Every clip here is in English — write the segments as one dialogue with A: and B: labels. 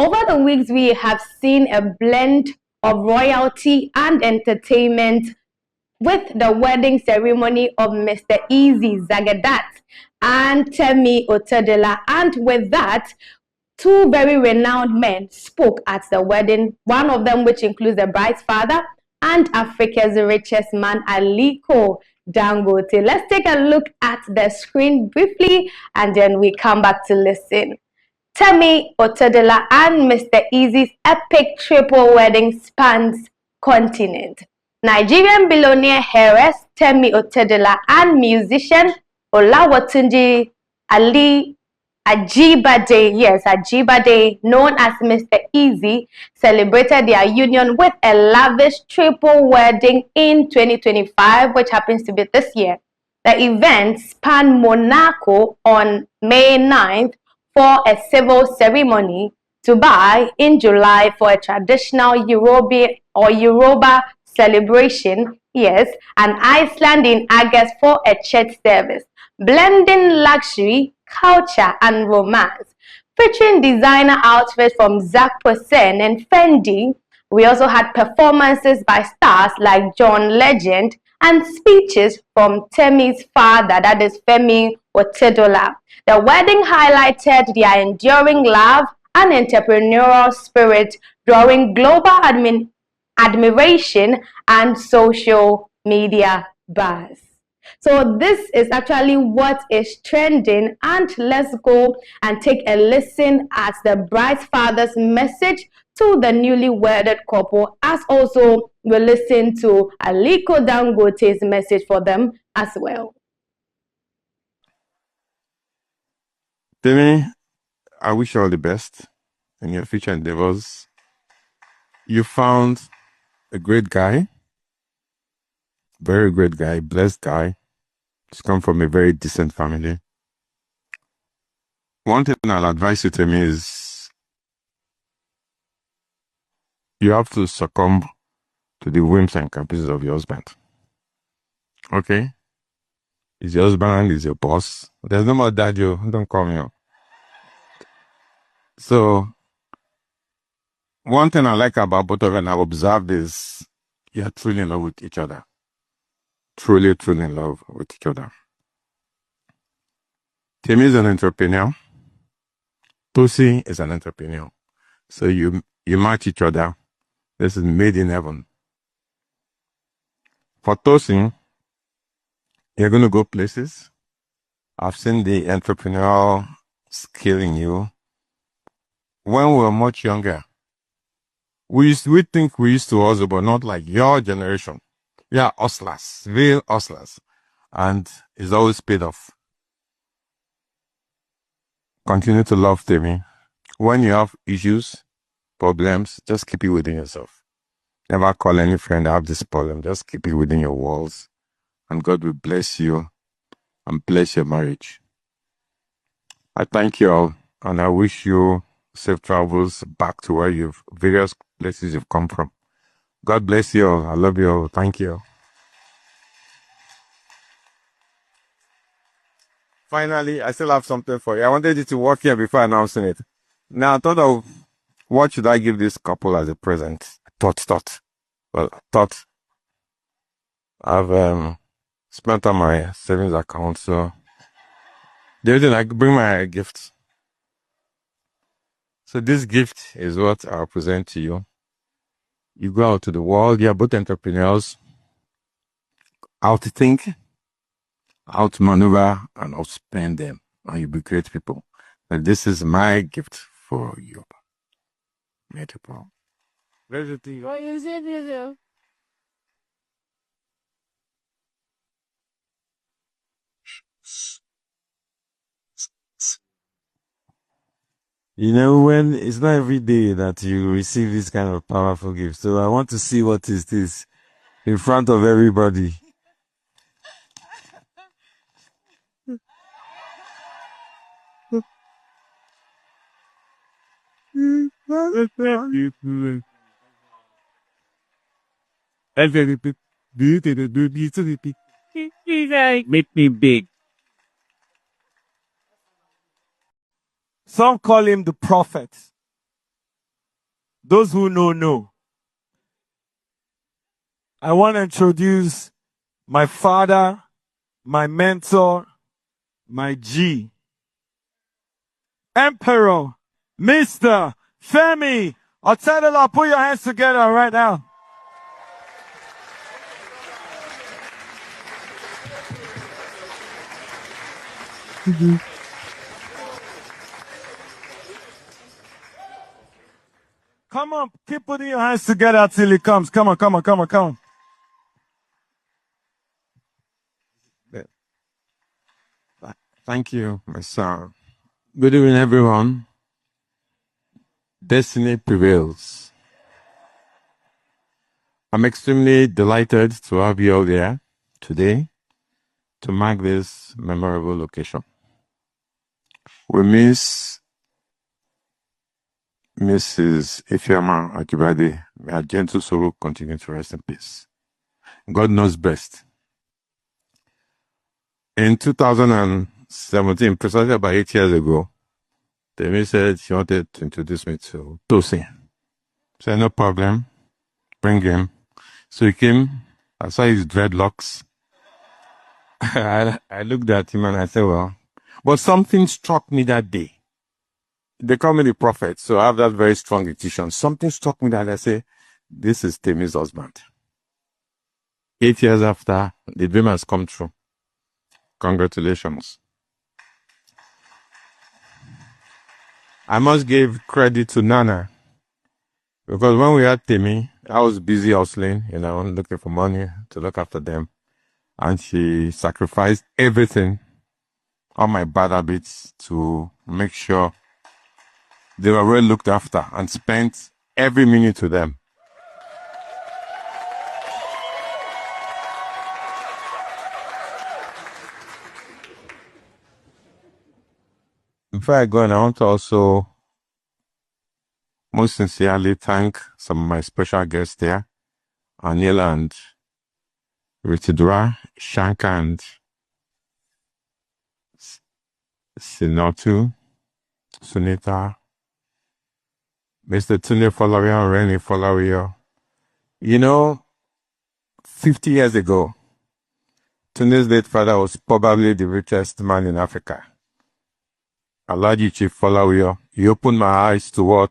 A: Over the weeks, we have seen a blend of royalty and entertainment with the wedding ceremony of Mr. Eazi and Temi Otedola. And with that, two very renowned men spoke at the wedding, one of them which includes the bride's father and Africa's richest man, Aliko Dangote. Let's take a look at the screen briefly and then we come back to listen. Femi Otedola and Mr. Eazi's epic triple wedding spans continent. Nigerian billionaire heiress Femi Otedola and musician Olawatunji Ali Ajibade, known as Mr. Eazi, celebrated their union with a lavish triple wedding in 2025, which happens to be this year. The event spanned Monaco on May 9th for a civil ceremony, Dubai in July for a traditional Yoruba celebration, yes, and Iceland in August for a church service, blending luxury, culture, and romance. Featuring designer outfits from Zac Posen and Fendi, we also had performances by stars like John Legend and speeches from Temi's father, that is Femi Otedola. The wedding highlighted their enduring love and entrepreneurial spirit, drawing global admiration and social media buzz. So this is actually what is trending, and let's go and take a listen at the bride's father's message to the newly wedded couple, as also we'll listen to Aliko Dangote's message for them as well.
B: Temi, I wish you all the best in your future endeavors. You found a great guy, very great guy, blessed guy. He's come from a very decent family. One thing I'll advise you, Temi, is you have to succumb to the whims and caprices of your husband. Okay? He's your husband, he's your boss. There's no more dad, you don't call me up. So, one thing I like about both of you and I've observed is you're truly in love with each other. Truly, truly in love with each other. Temi is an entrepreneur. Tosi is an entrepreneur. So you match each other. This is made in heaven. For Tosi, you're going to go places. I've seen the entrepreneurial skill in you. When we were much younger, we think we used to hustle, but not like your generation. We are hustlers, real hustlers. And it's always paid off. Continue to love Temi. When you have issues, problems, just keep it within yourself. Never call any friend, I have this problem. Just keep it within your walls. And God will bless you and bless your marriage. I thank you all, and I wish you safe travels back to where various places you've come from. God bless you all. I love you all. Thank you. Finally, I still have something for you. I wanted you to walk here before announcing it. Now, I thought of what should I give this couple as a present? Well, I thought I've spent on my savings account, so the reason I bring my gift. So this gift is what I'll present to you. You go out to the world, you're both entrepreneurs, how to think, how to maneuver, and how to spend them. And you'll be great people. And this is my gift for you. Beautiful. Where's the thing? What is it? You know, when it's not every day that you receive this kind of powerful gift. So I want to see what is this in front of everybody. Make me big.
C: Some call him the prophet. Those who know. I want to introduce my father, my mentor, my G, Emperor, Mr. Femi Otedola. Put your hands together right now. Come on, keep putting your hands together till he comes. Come on.
B: Thank you, my son. Good evening, everyone. Destiny prevails. I'm extremely delighted to have you all here today to mark this memorable occasion. We miss Mrs. Ifeoma Akibade. May her gentle soul continue to rest in peace. God knows best. In 2017, precisely about 8 years ago, Temi said she wanted to introduce me to Tosin. I said, no problem, bring him. So he came, I saw his dreadlocks. I looked at him and I said, well, but something struck me that day. They call me the prophet, so I have that very strong intuition. Something struck me that I say, this is Temi's husband. 8 years after, the dream has come true. Congratulations. I must give credit to Nana, because when we had Temi, I was busy hustling, looking for money to look after them. And she sacrificed everything, all my bad habits, to make sure they were well looked after and spent every minute with them. Before I go on, I want to also most sincerely thank some of my special guests there, Anil and Ritidra, Shanka and Sinotu, Sunita, Mr. Tunde Folawiyo, Reni Folawiyo. 50 years ago, Tunde's late father was probably the richest man in Africa. Alhaji Chief Folawiyo. He opened my eyes to what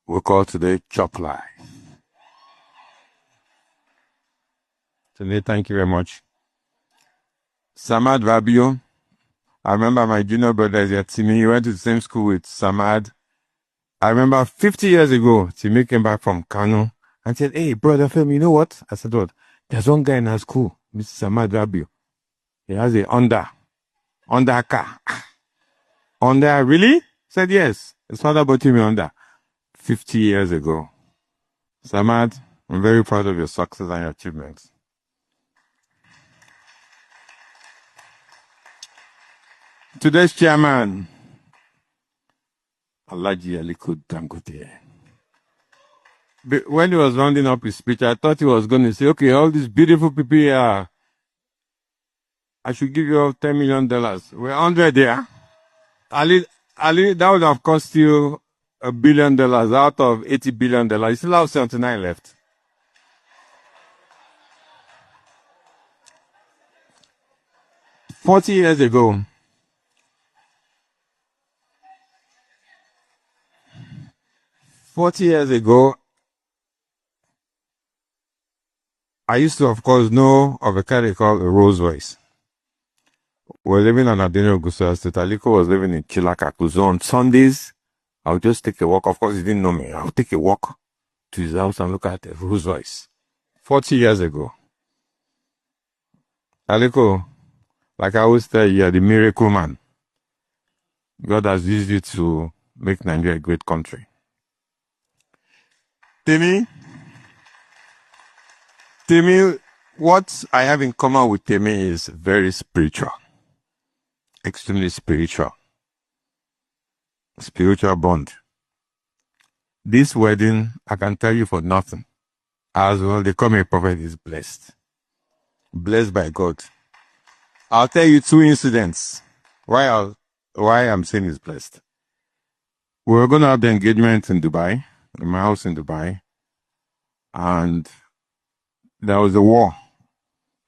B: we call today chop life. Tunde, thank you very much. Samad Rabio. I remember my junior brother is at Timi. He went to the same school with Samad. I remember 50 years ago, Timi came back from Kano and said, hey, brother Femi, you know what? I said, what? There's one guy in our school, Mr. Samad Rabio. He has a Honda car. Honda, really? I said, yes. His father bought him a Honda 50 years ago. Samad, I'm very proud of your success and your achievements. Today's chairman, Alhaji Aliko Dangote. When he was rounding up his speech, I thought he was going to say, okay, all these beautiful people here, I should give you all $10 million. We're 100 there. Ali, that would have cost you $1 billion out of $80 billion. You still have 79 left. $40 years ago, I used to, of course, know of a car they call a Rolls Royce. We're living on Adeno Gusa State. Aliko was living in Chilaka. So on Sundays, I would just take a walk. Of course, he didn't know me. I would take a walk to his house and look at the Rolls Royce. 40 years ago. Aliko, like I always tell you, you're the miracle man. God has used you to make Nigeria a great country. Temi, what I have in common with Temi is very spiritual. Extremely spiritual. Spiritual bond. This wedding, I can tell you for nothing. As well, they call me a prophet is blessed. Blessed by God. I'll tell you 2 incidents why I'm saying it's blessed. We were going to have the engagement in Dubai, in my house in Dubai, and there was a war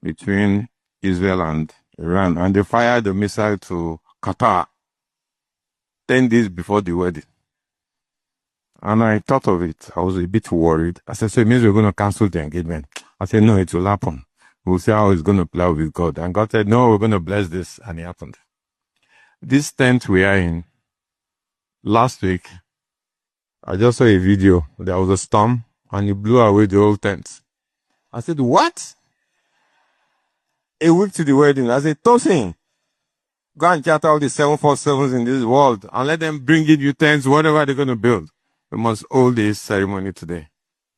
B: between Israel and Iran, and they fired a missile to Qatar 10 days before the wedding. And I thought of it. I was a bit worried. I said, so it means we're going to cancel the engagement. I said, no, it will happen. We'll see how it's going to play out with God. And God said, no, we're going to bless this. And it happened. This tent we are in, last week, I just saw a video. There was a storm and it blew away the whole tent. I said, what? A week to the wedding. I said, Tosin, go and chat all the 747s in this world and let them bring in you tents, whatever they're going to build. We must hold this ceremony today.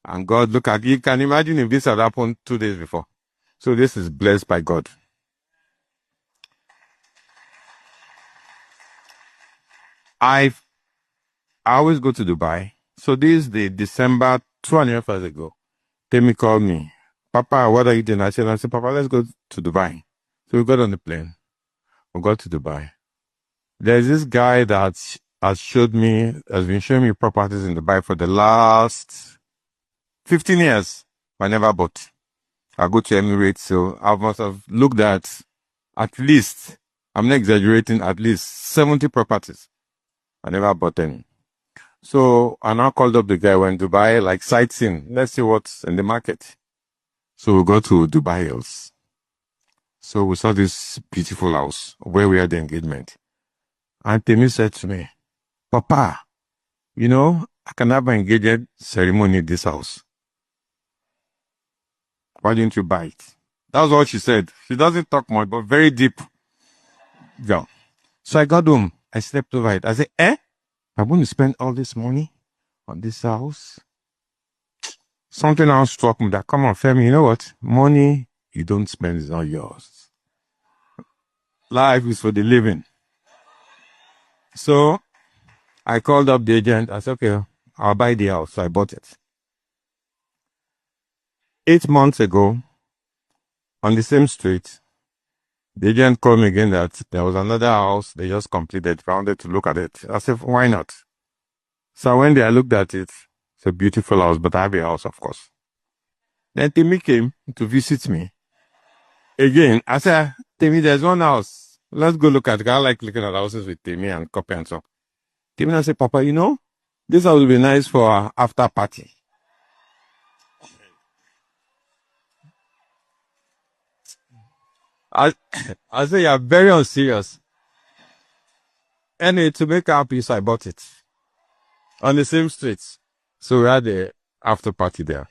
B: And God, look at, you can imagine if this had happened 2 days before. So this is blessed by God. I always go to Dubai. So this is the December 2.5 years ago. Temi called me. Papa, what are you doing? I said, Papa, let's go to Dubai. So we got on the plane. We got to Dubai. There's this guy that has been showing me properties in Dubai for the last 15 years. I never bought. I go to Emirates, so I must have looked at least, I'm not exaggerating, at least 70 properties. I never bought any. So I now called up the guy when Dubai, like sightseeing. Let's see what's in the market. So we go to Dubai Hills. So we saw this beautiful house where we had the engagement. And Temi said to me, Papa, you know, I can have an engagement ceremony in this house. Why didn't you buy it? That's what she said. She doesn't talk much, but very deep. Yeah. So I got home. I slept over it. I said, I'm going to spend all this money on this house. Something else struck me that, come on, Femi, you know what? Money you don't spend is not yours. Life is for the living. So I called up the agent. I said, okay, I'll buy the house. So I bought it. 8 months ago, on the same street, the agent called me again that there was another house they just completed. I wanted to look at it. I said, why not? So when I looked at it, it's a beautiful house, but I have a house, of course. Then Temi came to visit me. Again, I said, Temi, there's one house. Let's go look at it. I like looking at houses with Temi and copy and so. Temi said, Papa, you know, this house would be nice for our after party. I said, you're very unserious. Anyway, to make our peace, I bought it. On the same street. So we had the after party there.